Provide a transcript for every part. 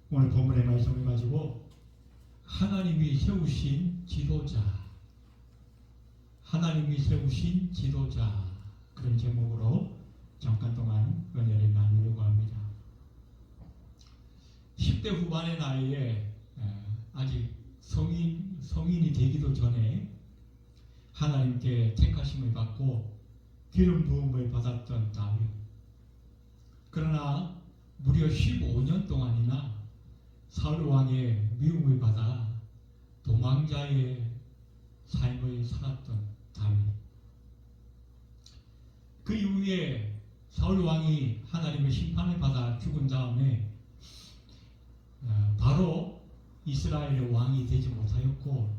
오늘 본문의 말씀을 가지고 하나님이 세우신 지도자, 하나님이 세우신 지도자, 그런 제목으로 잠깐 동안 은혜를 나누려고 합니다. 10대 후반의 나이에 아직 성인이 되기도 전에 하나님께 택하심을 받고 기름 부음을 받았던 다윗. 그러나 무려 15년 동안이나 사울 왕의 미움을 받아 도망자의 삶을 살았던 다윗. 그 이후에 사울 왕이 하나님의 심판을 받아 죽은 다음에 바로 이스라엘의 왕이 되지 못하였고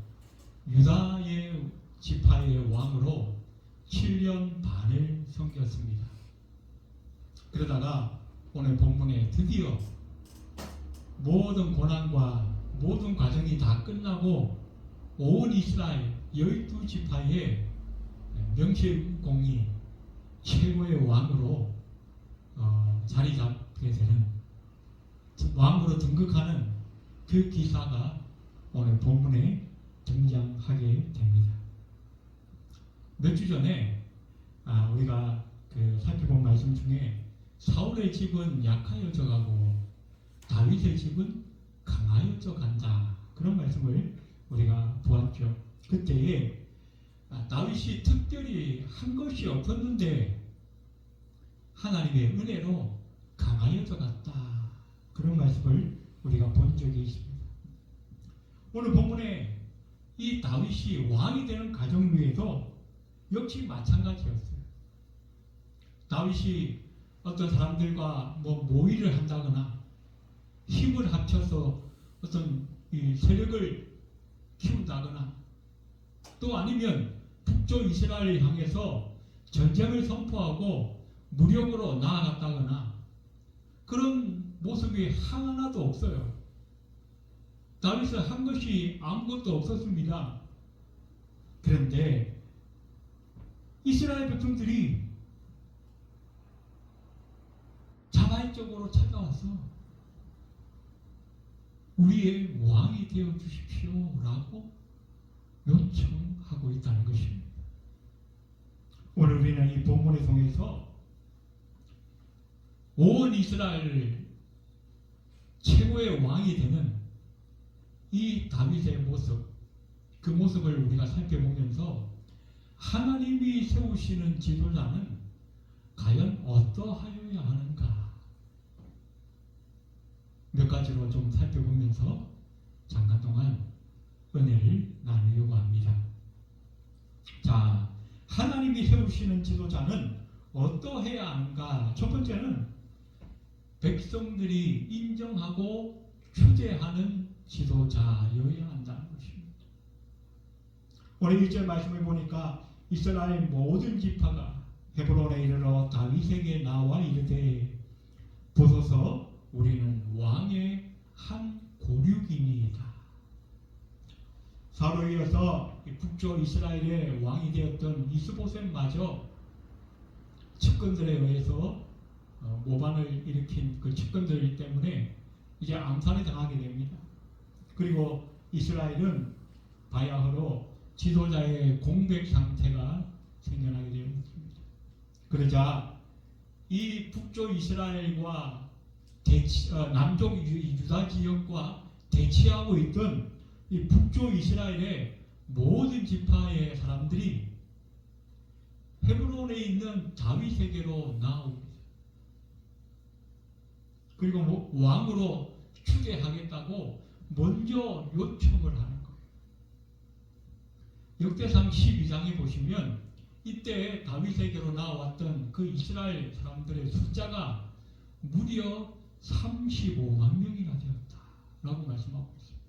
유다의 지파의 왕으로 7년 반을 섬겼습니다. 그러다가 오늘 본문에 드디어 모든 고난과 모든 과정이 다 끝나고 온 이스라엘 12지파의 명실공히 최고의 왕으로 자리 잡게 되는, 왕으로 등극하는 그 기사가 오늘 본문에 등장하게 됩니다. 몇 주 전에 우리가 살펴본 말씀 중에 사울의 집은 약하여져 가고 다윗의 집은 강하여져 간다, 그런 말씀을 우리가 보았죠. 그때에 다윗이 특별히 한 것이 없었는데 하나님의 은혜로 강하여져 갔다, 그런 말씀을 우리가 본 적이 있습니다. 오늘 본문에 이 다윗이 왕이 되는 과정 위에도 역시 마찬가지였어요. 다윗이 어떤 사람들과 모의를 한다거나 힘을 합쳐서 어떤 이 세력을 키운다거나 또 아니면 북쪽 이스라엘을 향해서 전쟁을 선포하고 무력으로 나아갔다거나 그런 모습이 하나도 없어요. 다윗은 한 것이 아무것도 없었습니다. 그런데 이스라엘 백성들이 자발적으로 찾아와서 우리의 왕이 되어 주십시오 라고 요청하고 있다는 것입니다. 오늘 우리는 이 본문을 통해서 온 이스라엘 최고의 왕이 되는 이 다윗의 모습, 그 모습을 우리가 살펴보면서 하나님이 세우시는 지도자는 과연 어떠하여야 하는가, 몇 가지로 좀 살펴보면서 잠깐 동안 은혜를 나누려고 합니다. 자, 하나님이 세우시는 지도자는 어떠해야 하는가? 첫 번째는 백성들이 인정하고 추대하는 지도자여야 한다는 것입니다. 오늘 1절 말씀을 보니까 이스라엘 모든 지파가 헤브론에 이르러 다윗에게 나와 이르되 보소서 우리는 왕의 한 고륙이니이다. 사울에 이어서 북쪽 이스라엘의 왕이 되었던 이스보셋마저 측근들에 의해서 모반을 일으킨 그 측근들 때문에 이제 암살에 당하게 됩니다. 그리고 이스라엘은 바야흐로 지도자의 공백 상태가 생겨나게 되었습니다. 그러자 이 북쪽 이스라엘과 남쪽 유다 지역과 대치하고 있던 이 북쪽 이스라엘의 모든 지파의 사람들이 헤브론에 있는 다윗에게로 나옵니다. 그리고 왕으로 추대하겠다고 먼저 요청을 하는 거예요. 역대상 12장에 보시면 이때 다윗에게로 나왔던 그 이스라엘 사람들의 숫자가 무려 35만 명이나 되었다라고 말씀하고 있습니다.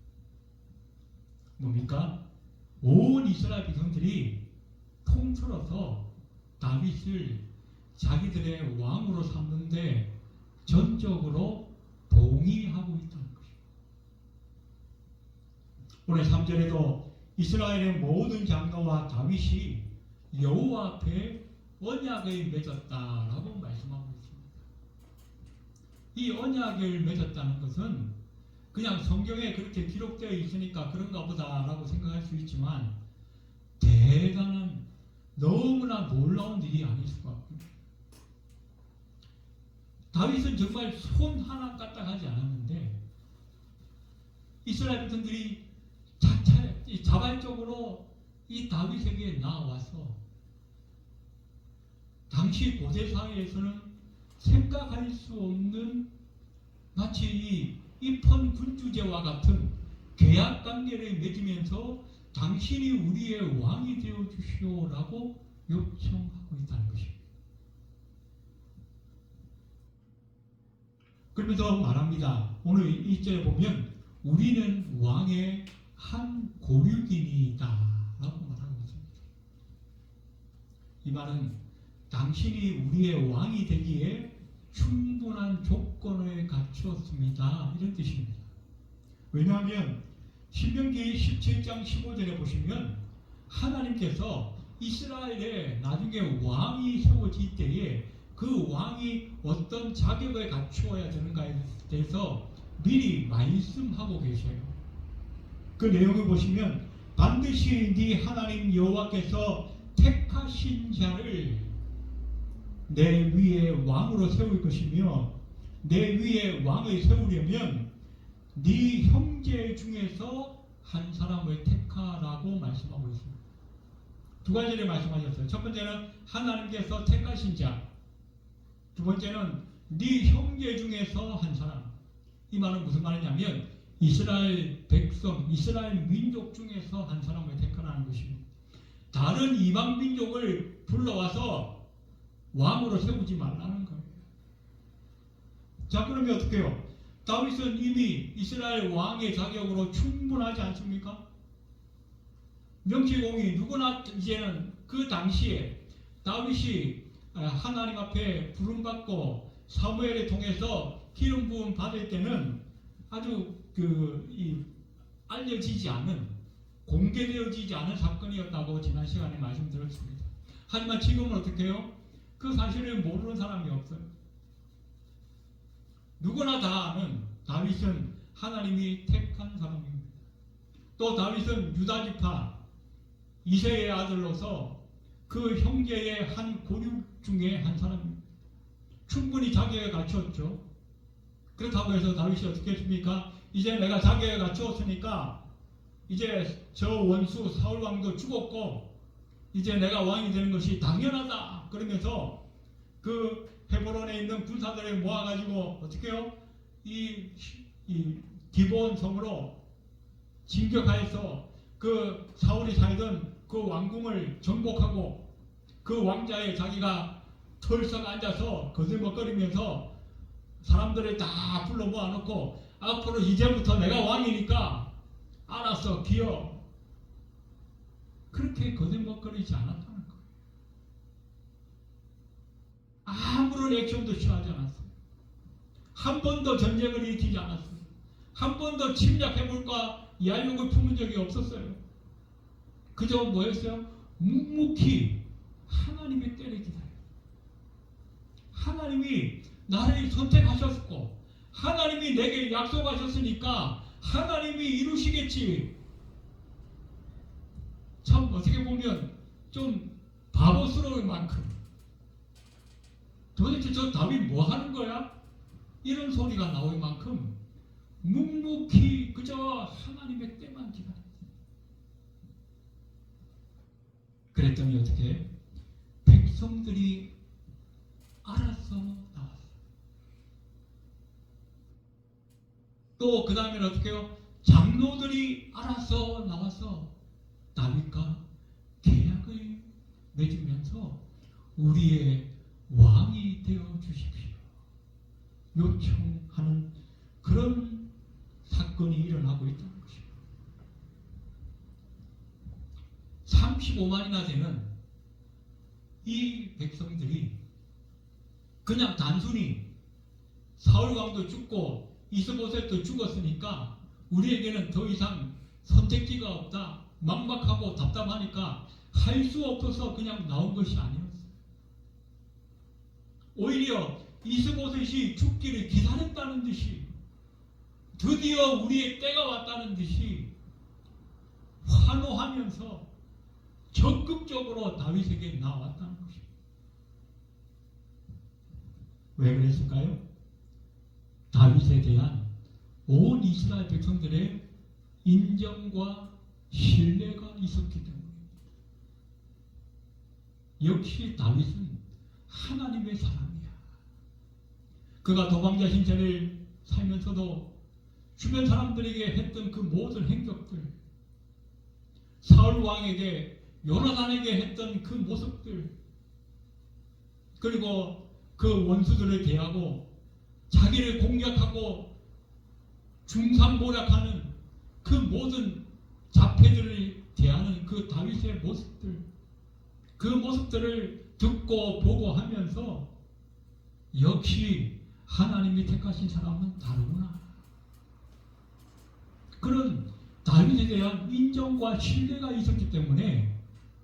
뭡니까? 온 이스라엘 백성들이 통틀어서 다윗을 자기들의 왕으로 삼는데 전적으로 동의하고 있다는 것입니다. 오늘 3절에도 이스라엘의 모든 장로와 다윗이 여호와 앞에 언약을 맺었다라고 말씀하고 있습니다. 이 언약을 맺었다는 것은 그냥 성경에 그렇게 기록되어 있으니까 그런가 보다라고 생각할 수 있지만 대단한 너무나 놀라운 일이 아닐 수가 없습니다. 다윗은 정말 손 하나 까딱하지 않았는데 이스라엘 백성들이 자발적으로 이 다윗에게 나와서 당시 고대 사회에서는 생각할 수 없는 마치 이 입헌군주제와 같은 계약 관계를 맺으면서 당신이 우리의 왕이 되어 주시오라고 요청하고 있다는 것입니다. 그러면서 말합니다. 오늘 1절에 보면 우리는 왕의 한 고륙이니이다 라고 말하고 있습니다. 이 말은 당신이 우리의 왕이 되기에 충분한 조건을 갖추었습니다 이런 뜻입니다. 왜냐하면 신명기 17장 15절에 보시면 하나님께서 이스라엘에 나중에 왕이 세워질 때에 그 왕이 어떤 자격을 갖추어야 되는가에 대해서 미리 말씀하고 계셔요. 그 내용을 보시면 반드시 네 하나님 여호와께서 택하신 자를 내 위에 왕으로 세울 것이며 내 위에 왕을 세우려면 네 형제 중에서 한 사람을 택하라고 말씀하고 있습니다. 두 가지를 말씀하셨어요. 첫 번째는 하나님께서 택하신 자, 두 번째는 네 형제 중에서 한 사람. 이 말은 무슨 말이냐면 이스라엘 백성, 이스라엘 민족 중에서 한 사람을 택하라는 것입니다. 다른 이방 민족을 불러와서 왕으로 세우지 말라는 거예요. 자, 그러면 어떻게 해요? 다윗은 이미 이스라엘 왕의 자격으로 충분하지 않습니까? 명치공이 누구나 이제는 그 당시에 다윗이 하나님 앞에 부름받고 사무엘을 통해서 기름 부음 받을 때는 아주 알려지지 않은, 공개되어지지 않은 사건이었다고 지난 시간에 말씀드렸습니다. 하지만 지금은 어떻게 해요? 그 사실을 모르는 사람이 없어요. 누구나 다 아는 다윗은 하나님이 택한 사람입니다. 또 다윗은 유다지파 이새의 아들로서 그 형제의 한 고륙 중에 한 사람입니다. 충분히 자격을 갖추었죠. 그렇다고 해서 다윗이 어떻게 했습니까? 이제 내가 자격을 갖추었으니까 이제 저 원수 사울왕도 죽었고 이제 내가 왕이 되는 것이 당연하다. 그러면서 그 헤브론에 있는 군사들을 모아가지고 어떻게 해요? 이 기브온 성으로 진격하여서 그 사울이 살던 그 왕궁을 정복하고 그 왕자에 자기가 털썩 앉아서 거들먹거리면서 사람들을 다 불러 모아놓고 앞으로 이제부터 내가 왕이니까 알았어 기어. 그렇게 거들먹거리지 않았다는 거예요. 아무런 액션도 취하지 않았어요. 한 번도 전쟁을 일으키지 않았어요. 한 번도 침략해볼까 야욕을 품은 적이 없었어요. 그저 뭐였어요? 묵묵히 하나님의 때를 기다려요. 하나님이 나를 선택하셨고 하나님이 내게 약속하셨으니까 하나님이 이루시겠지. 참 어떻게 보면 좀 바보스러울 만큼 도대체 저 다윗 뭐 하는 거야? 이런 소리가 나올 만큼 묵묵히 그저 하나님의 때만 기다렸어요. 그랬더니 어떻게 백성들이 알아서 나왔어요. 또 그 다음에는 어떻게 해요? 장로들이 알아서 나와서 다윗과 계약을 맺으면서 우리의 왕이 되어 주십시오 요청하는 그런 사건이 일어나고 있다는 것입니다. 35만이나 되는 이 백성들이 그냥 단순히 사울왕도 죽고 이스보셋도 죽었으니까 우리에게는 더 이상 선택지가 없다, 막막하고 답답하니까 할 수 없어서 그냥 나온 것이 아니었어요. 오히려 이스보셋이 죽기를 기다렸다는 듯이 드디어 우리의 때가 왔다는 듯이 환호하면서 적극적으로 다윗에게 나왔다는 것입니다. 왜 그랬을까요? 다윗에 대한 온 이스라엘 백성들의 인정과 신뢰가 있었기 때문입니다. 역시 다윗은 하나님의 사람이야. 그가 도망자 신세를 살면서도 주변 사람들에게 했던 그 모든 행적들, 사울 왕에게 요나단에게 했던 그 모습들, 그리고 그 원수들을 대하고 자기를 공격하고 중상모략하는 그 모든 자패들을 대하는 그 다윗의 모습들, 그 모습들을 듣고 보고 하면서 역시 하나님이 택하신 사람은 다르구나. 그런 다윗에 대한 인정과 신뢰가 있었기 때문에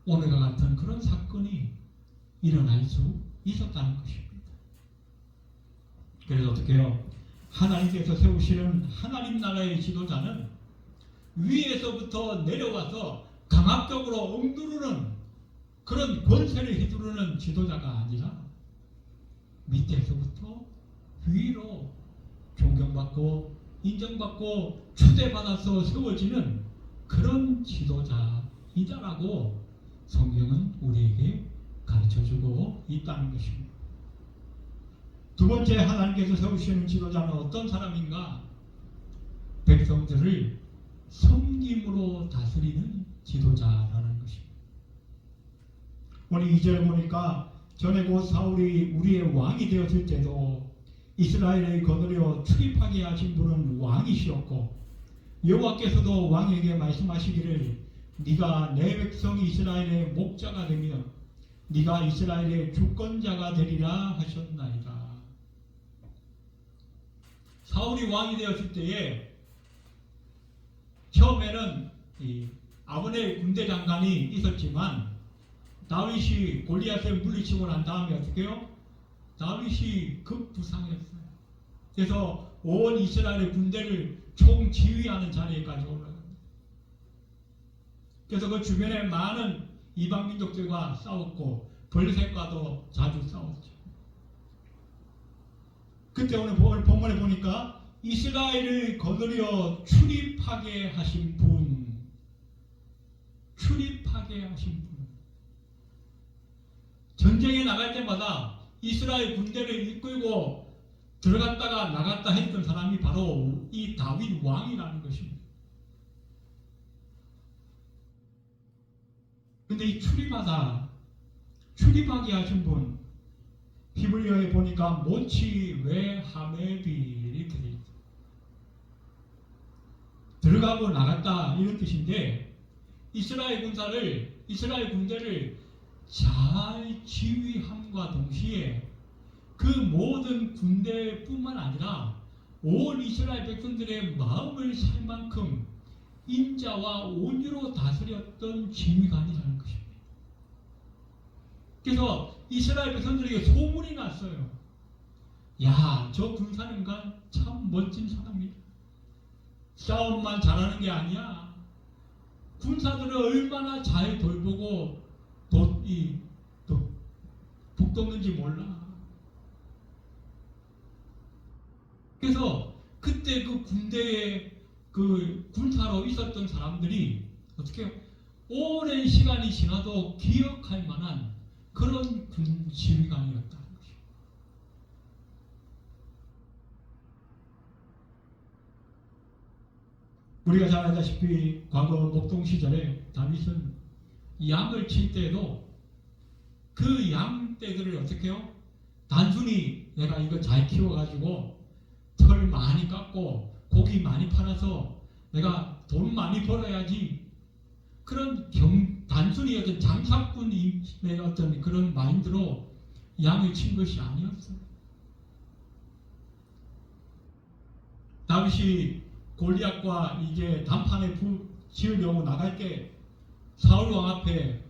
오늘과 같은 그런 사건이 일어날 수 있었다는 것입니다. 그래서 어떻게 해요? 하나님께서 세우시는 하나님 나라의 지도자는 위에서부터 내려와서 강압적으로 억누르는 그런 권세를 휘두르는 지도자가 아니라 밑에서부터 위로 존경받고 인정받고 추대받아서 세워지는 그런 지도자이다라고 성경은 우리에게 가르쳐주고 있다는 것입니다. 두 번째, 하나님께서 세우시는 지도자는 어떤 사람인가? 백성들을 섬김으로 다스리는 지도자라는 것입니다. 오늘 2절 보니까 전에 곧 사울이 우리의 왕이 되었을 때도 이스라엘을 거느려 출입하게 하신 분은 왕이시었고 여호와께서도 왕에게 말씀하시기를 네가 내 백성 이스라엘의 목자가 되며 네가 이스라엘의 주권자가 되리라 하셨나이다. 사울이 왕이 되었을 때에 처음에는 아브넬 군대 장관이 있었지만 다윗이 골리앗을 물리치고 난 다음에 어떻게 해요? 다윗이 급부상했어요. 그래서 온 이스라엘의 군대를 총지휘하는 자리에까지 올라갑니다. 그래서 그 주변에 많은 이방 민족들과 싸웠고 블레셋과도 자주 싸웠죠. 그때 오늘 본문에 보니까 이스라엘을 거느려 출입하게 하신 분, 전쟁에 나갈 때마다 이스라엘 군대를 이끌고 들어갔다가 나갔다 했던 사람이 바로 이 다윗 왕이라는 것입니다. 근데 이 출입하게 하신 분, 히브리어에 보니까 모치 웨 하메비 이렇게 되어 있어요. 들어가고 나갔다 이런 뜻인데 이스라엘 군대를 잘 지휘함과 동시에 그 모든 군대뿐만 아니라 온 이스라엘 백성들의 마음을 살 만큼 인자와 온유로 다스렸던 지휘관이라는 것입니다. 그래서 이스라엘 백성들에게 소문이 났어요. 야, 저 군사령관 참 멋진 사람이다. 싸움만 잘하는 게 아니야. 군사들을 얼마나 잘 돌보고 북돋는지 몰라. 그래서 그때 그 군대에 그 군사로 있었던 사람들이 어떻게 오랜 시간이 지나도 기억할 만한 그런 군 지휘관이었다는 것이죠. 우리가 잘 알다시피 과거 목동 시절에 다윗은 양을 칠 때도 그 양떼들을 어떻게 해요? 단순히 내가 이거 잘 키워가지고 털 많이 깎고 고기 많이 팔아서 내가 돈 많이 벌어야지, 그런 단순히 어떤 장사꾼의 어떤 그런 마인드로 양을 친 것이 아니었어요. 다윗이 골리앗과 이제 단판에 지으려고 나갈 때 사울 왕 앞에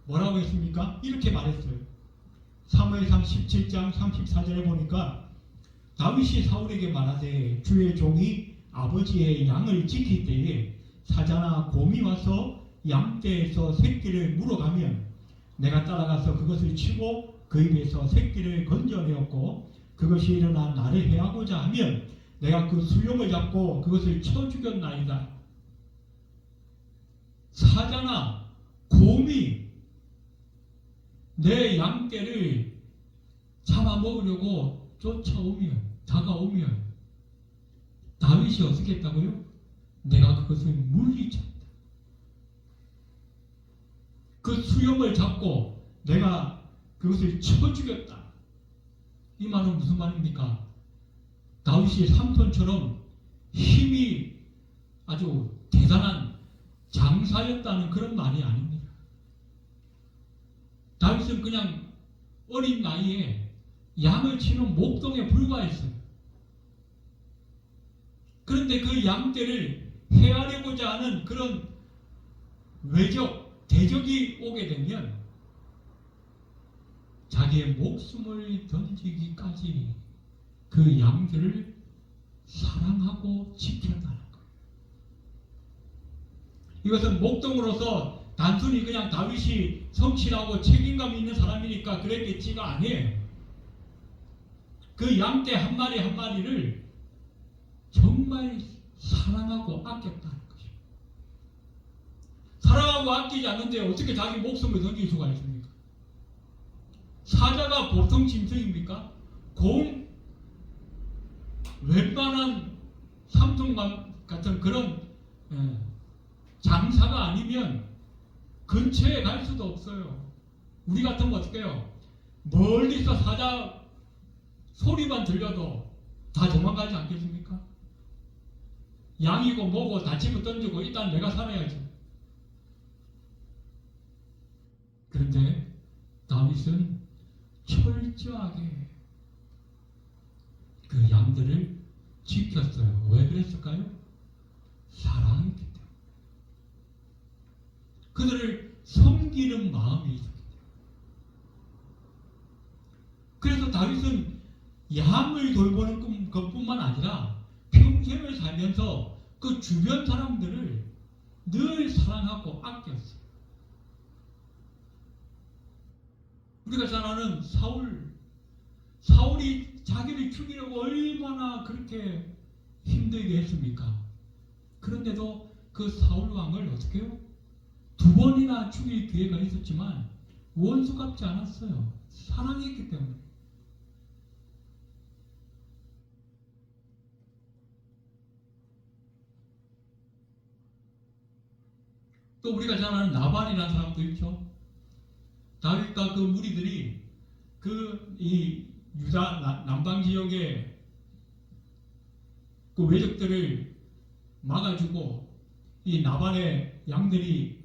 뭐라고 했습니까? 이렇게 말했어요. 사무엘상 17장 34절에 보니까 다윗이 사울에게 말하되 주의 종이 아버지의 양을 지킬 때에 사자나 곰이 와서 양떼에서 새끼를 물어가면 내가 따라가서 그것을 치고 그 입에서 새끼를 건져내었고 그것이 일어나 나를 해하고자 하면 내가 그 수염을 잡고 그것을 쳐 죽였나이다. 사자나 곰이 내 양떼를 잡아먹으려고 다가오면 다윗이 어떻게 했다고요? 내가 그것을 물리쳤다. 그 수염을 잡고 내가 그것을 쳐 죽였다. 이 말은 무슨 말입니까? 다윗이 삼손처럼 힘이 아주 대단한 장사였다는 그런 말이 아닙니다. 다윗은 그냥 어린 나이에 양을 치는 목동에 불과했어요. 그런데 그 양떼를 헤아리고자 하는 그런 대적이 오게 되면 자기의 목숨을 던지기까지 그 양들을 사랑하고 지켰다는 거예요. 이것은 목동으로서 단순히 그냥 다윗이 성실하고 책임감 있는 사람이니까 그랬겠지가 아니에요. 그 양떼 한 마리 한 마리를 정말 사랑하고 아꼈다는 것이죠. 사랑하고 아끼지 않는데 어떻게 자기 목숨을 던질 수가 있습니까? 사자가 보통 짐승입니까? 곰, 웬만한 삼손 같은 그런 장사가 아니면 근처에 갈 수도 없어요. 우리 같으면 어떻게 해요? 멀리서 사자 소리만 들려도 다 도망가지 않겠습니까? 양이고 뭐고 다치고 던지고 일단 내가 살아야지. 그런데 다윗은 철저하게 그 양들을 지켰어요. 왜 그랬을까요? 사랑했기 때문에. 그들을 섬기는 마음이 있었기 때문에. 그래서 다윗은 양을 돌보는 것뿐만 아니라 평생을 살면서 그 주변 사람들을 늘 사랑하고 아꼈어요. 우리가 잘 아는 사울이 자기를 죽이려고 얼마나 그렇게 힘들게 했습니까? 그런데도 그 사울 왕을 어떻게 해요? 2번이나 죽일 기회가 있었지만 원수 같지 않았어요. 사랑했기 때문에. 또 우리가 잘 아는 나발이라는 사람도 있죠. 다윗과 그 무리들이 이 유다 남방 지역의 그 외적들을 막아주고 이 나발의 양들이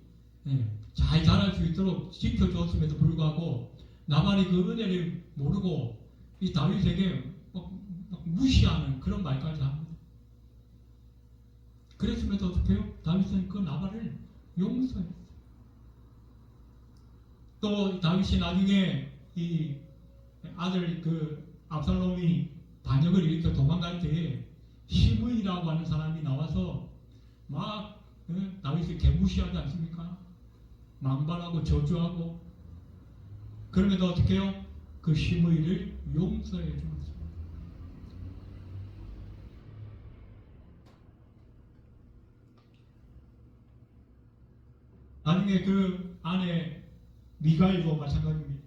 잘 자랄 수 있도록 지켜줬음에도 불구하고 나발이 그 은혜를 모르고 이 다윗에게 막 무시하는 그런 말까지 합니다. 그랬음에도 어떻게 해요? 다윗은 그 나발을 용서했어요. 또 다윗이 나중에 이 아들 그 압살롬이 반역을 일으켜 도망갈 때에 시므이라고 하는 사람이 나와서 막 다윗을 개무시하지 않습니까? 망발하고 저주하고. 그럼에도 어떻게 해요? 그 시므이를 용서해 주었습니다. 나중에 그 아내 미가엘도 마찬가지입니다.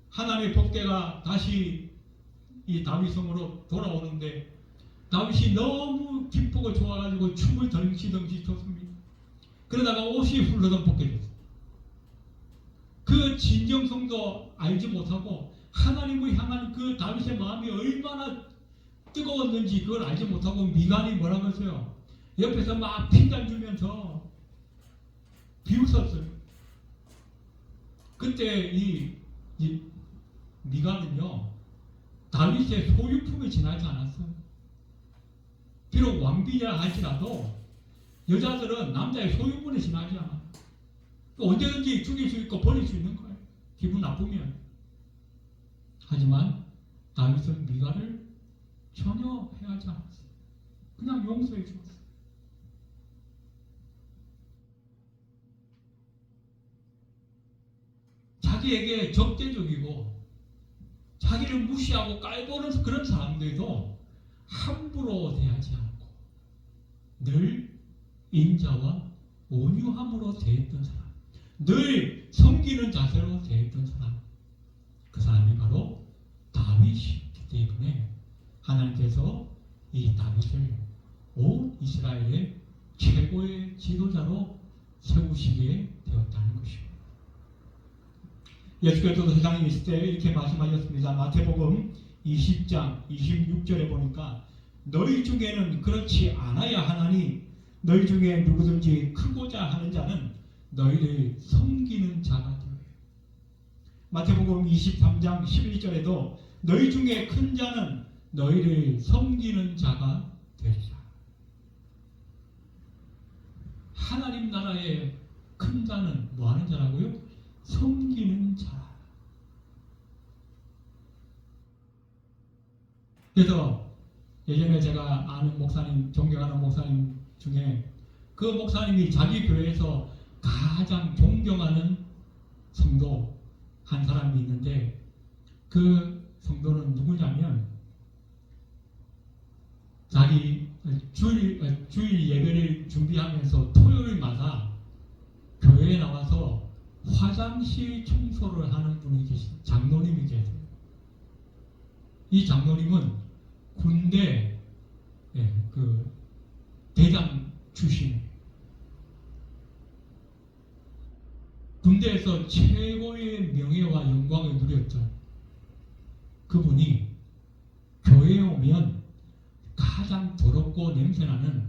하나님의 법궤가 다시 이 다윗성으로 돌아오는데 다윗이 너무 기쁘고 좋아가지고 춤을 덩치덩치 췄습니다. 그러다가 옷이 흘러덩 벗겨졌어요. 그 진정성도 알지 못하고 하나님을 향한 그 다윗의 마음이 얼마나 뜨거웠는지 그걸 알지 못하고 미갈이 뭐라고 했어요? 옆에서 막 핀잔 주면서 비웃었어요. 그때 이 미갈은요 다윗의 소유품에 지나지 않았어요. 비록 왕비라 할지라도 여자들은 남자의 소유물에 지나지 않아요. 언제든지 죽일 수 있고 버릴 수 있는 거예요. 기분 나쁘면. 하지만 다윗은 미갈을 전혀 해하지 않았어요. 그냥 용서해 주었어요. 자기에게 적대적이고 자기를 무시하고 깔보는 그런 사람들도 함부로 대하지 않고 늘 인자와 온유함으로 대했던 사람, 늘 섬기는 자세로 대했던 사람, 그 사람이 바로 다윗이기 때문에 하나님께서 이 다윗을 온 이스라엘의 최고의 지도자로 세우시게 되었다는 것입니다. 예수께서도 세상에 있을 때 이렇게 말씀하셨습니다. 마태복음 20장 26절에 보니까 너희 중에는 그렇지 않아야 하나니 너희 중에 누구든지 크고자 하는 자는 너희를 섬기는 자가 되어야. 마태복음 23장 11절에도 너희 중에 큰 자는 너희를 섬기는 자가 되리라. 하나님 나라의 큰 자는 뭐 하는 자라고요? 섬기는 자. 그래서 예전에 제가 아는 목사님, 존경하는 목사님 중에 그 목사님이 자기 교회에서 가장 존경하는 성도 한 사람이 있는데 그 성도는 누구냐면 자기 주일 예배를 준비하면서 토요일마다 교회에 나와서 화장실 청소를 하는 분이 계신 장로님이 계세요. 이 장로님은 군대 그 대장 출신이에요. 군대에서 최고의 명예와 영광을 누렸던 그분이 교회에 오면 가장 더럽고 냄새나는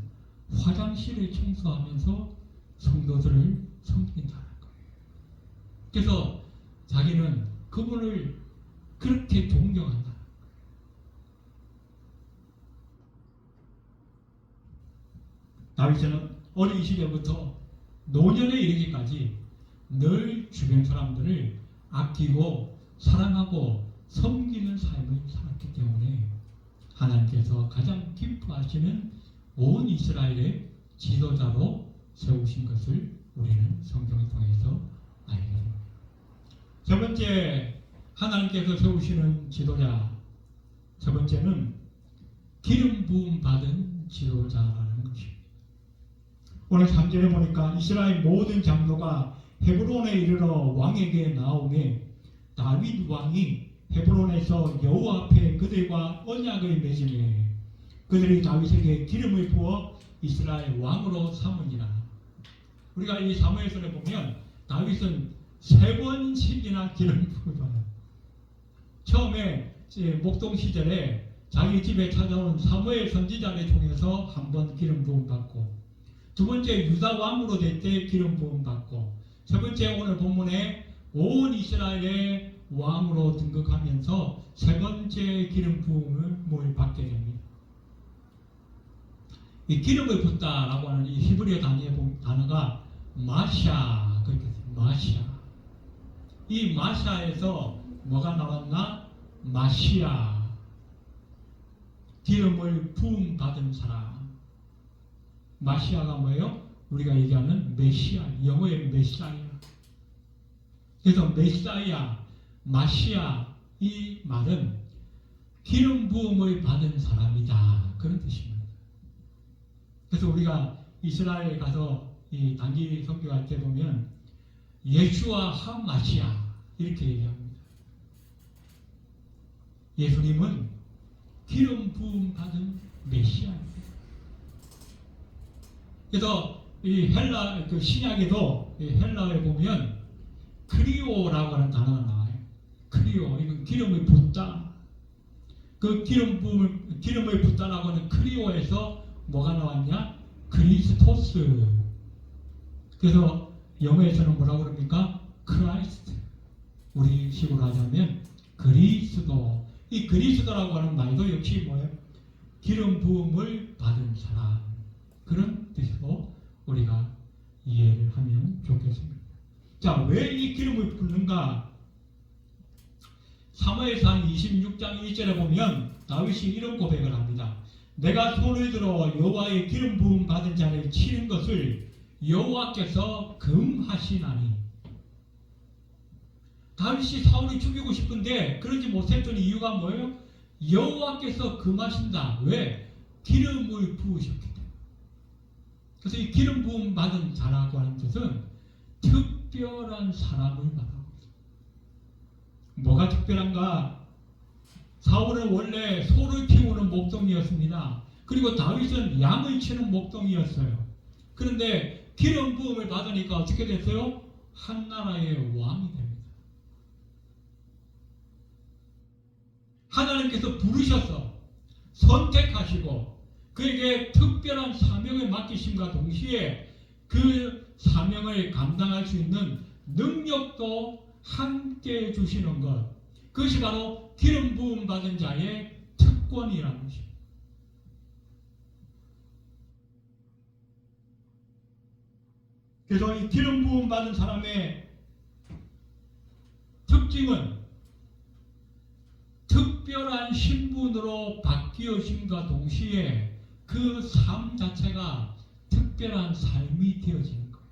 화장실을 청소하면서 성도들을 섬긴다는 거예요. 그래서 자기는 그분을 그렇게 존경한다. 다윗은 어린 시절부터 노년에 이르기까지 늘 주변 사람들을 아끼고 사랑하고 섬기는 삶을 살았기 때문에 하나님께서 가장 기뻐하시는 온 이스라엘의 지도자로 세우신 것을 우리는 성경을 통해서 알게 됩니다. 첫 번째 하나님께서 세우시는 지도자, 첫 번째는 기름 부음 받은 지도자라는 것입니다. 오늘 3절에 보니까 이스라엘 모든 장로가 헤브론에 이르러 왕에게 나오매 다윗 왕이 헤브론에서 여호와 앞에 그들과 언약을 맺으매 그들이 다윗에게 기름을 부어 이스라엘 왕으로 삼으니라. 우리가 이 사무엘서를 보면 다윗은 3번씩이나 기름 부음을 받아요. 처음에 목동 시절에 자기 집에 찾아온 사무엘 선지자를 통해서 한 번 기름 부음 받고, 두 번째 유다 왕으로 될 때 기름 부음 받고, 세 번째 오늘 본문에 온 이스라엘의 왕으로 등극하면서 세 번째 기름 부음을 받게 됩니다. 이 기름을 붓다라고 하는 이 히브리어 단어가 마샤, 그렇게 마샤. 이 마샤에서 뭐가 나왔나? 마시아, 기름을 부음 받은 사람. 마시아가 뭐예요? 우리가 얘기하는 메시아, 영어의 메시아야. 그래서 메시아야, 마시아, 이 말은 기름 부음을 받은 사람이다, 그런 뜻입니다. 그래서 우리가 이스라엘에 가서 이 단기 선교할 때 보면 예수와 하마시아 이렇게 얘기합니다. 예수님은 기름 부음 받은 메시아입니다. 그래서 이 헬라 그 신약에도 헬라에 보면 크리오라고 하는 단어가 나와요. 크리오, 이건 기름을 붓다. 그 기름을 붓다라고 하는 크리오에서 뭐가 나왔냐? 그리스토스. 그래서 영어에서는 뭐라고 그럽니까? 크라이스트. 우리 식으로 하자면 그리스도. 이 그리스도라고 하는 말도 역시 뭐예요? 기름 부음을 받은 사람, 그런 뜻으로 우리가 이해를 하면 좋겠습니다. 자, 왜 이 기름을 붓는가? 사무엘상 26장 1절에 보면 다윗이 이런 고백을 합니다. 내가 손을 들어 여호와의 기름 부음 받은 자를 치는 것을 여호와께서 금하시나니. 다윗이 사울을 죽이고 싶은데 그러지 못했던 이유가 뭐예요? 여호와께서 금하신다. 왜? 기름을 부으셨기 때문에. 그래서 이 기름 부음 받은 자라고 하는 뜻은 특별한 사람을 말합니다. 뭐가 특별한가? 사울은 원래 소를 키우는 목동이었습니다. 그리고 다윗은 양을 치는 목동이었어요. 그런데 기름 부음을 받으니까 어떻게 됐어요? 한 나라의 왕이 됩니다. 하나님께서 부르셔서 선택하시고 그에게 특별한 사명을 맡기심과 동시에 그 사명을 감당할 수 있는 능력도 함께 주시는 것, 그것이 바로 기름 부음 받은 자의 특권이라는 것입니다. 그래서 이 기름 부음 받은 사람의 특징은 특별한 신분으로 바뀌어짐과 동시에 그 삶 자체가 특별한 삶이 되어지는 거예요.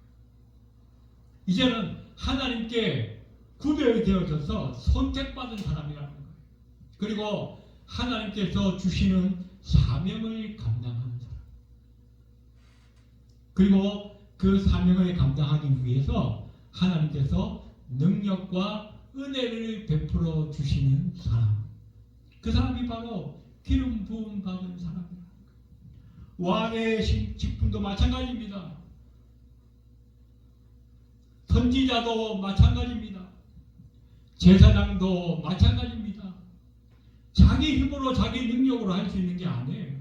이제는 하나님께 구별되어져서 선택받은 사람이라는 거예요. 그리고 하나님께서 주시는 사명을 감당하는 사람. 그리고 그 사명을 감당하기 위해서 하나님께서 능력과 은혜를 베풀어 주시는 사람. 그 사람이 바로 기름 부음 받은 사람입니다. 왕의 직분도 마찬가지입니다. 선지자도 마찬가지입니다. 제사장도 마찬가지입니다. 자기 힘으로 자기 능력으로 할 수 있는 게 아니에요.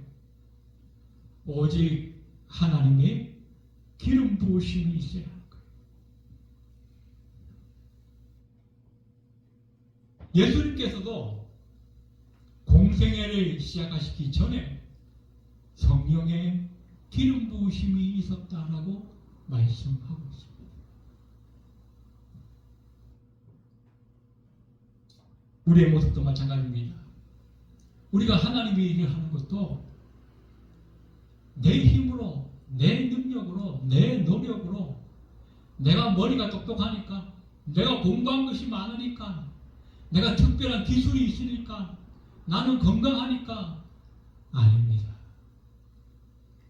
오직 하나님의 기름 부으심이 있어야 하는 거예요. 예수님께서도 공생애를 시작하시기 전에 성령의 기름 부으심이 있었다라고 말씀하고 있습니다. 우리의 모습도 마찬가지입니다. 우리가 하나님의 일을 하는 것도 내 힘으로, 내 능력으로, 내 노력으로, 내가 머리가 똑똑하니까, 내가 공부한 것이 많으니까, 내가 특별한 기술이 있으니까, 나는 건강하니까 아닙니다.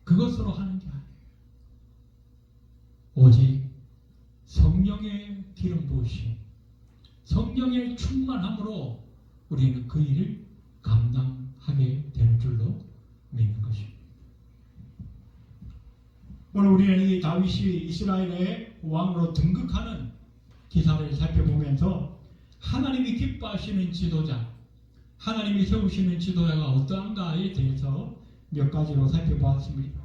그것으로 하는 게 아니에요. 오직 성령의 기름 부으심, 성령의 충만함으로 우리는 그 일을 감당하게 되는 줄로 믿는 것입니다. 오늘 우리는 이 다윗이 이스라엘의 왕으로 등극하는 기사를 살펴보면서 하나님이 기뻐하시는 지도자, 하나님이 세우시는 지도자가 어떠한가에 대해서 몇 가지로 살펴보았습니다.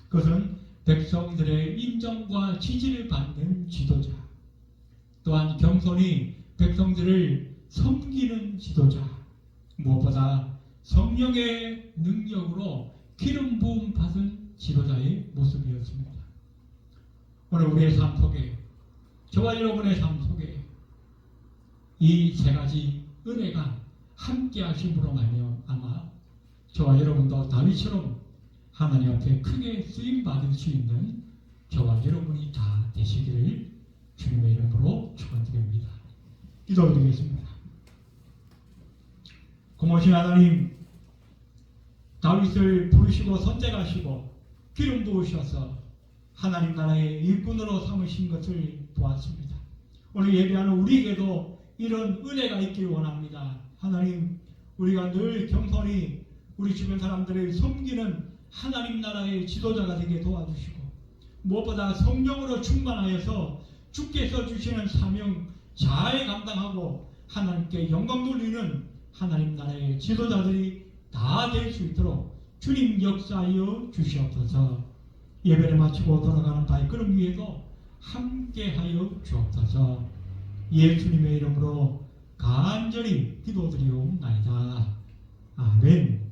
그것은 백성들의 인정과 지지를 받는 지도자, 또한 겸손히 백성들을 섬기는 지도자, 무엇보다 성령의 능력으로 기름 부음 받은 지도자의 모습이었습니다. 오늘 우리의 삶 속에, 저와 여러분의 삶 속에 이 세 가지 은혜가 함께 하심으로 말미암아 저와 여러분도 다윗처럼 하나님 앞에 크게 쓰임 받을 수 있는 저와 여러분이 다 되시기를 주님의 이름으로 축원드립니다. 기도드리겠습니다. 고마우신 하나님, 다윗을 부르시고 선택하시고 기름 부으셔서 하나님 나라의 일꾼으로 삼으신 것을 보았습니다. 오늘 예배하는 우리에게도 이런 은혜가 있길 원합니다. 하나님, 우리가 늘 겸손히 우리 주변 사람들을 섬기는 하나님 나라의 지도자가 되게 도와주시고, 무엇보다 성령으로 충만하여서 주께서 주시는 사명 잘 감당하고 하나님께 영광 돌리는 하나님 나라의 지도자들이 다 될 수 있도록 주님 역사하여 주시옵소서. 예배를 마치고 돌아가는 발걸음 위에도 함께하여 주옵소서. 예수님의 이름으로 간절히 기도드리옵나이다. 아멘.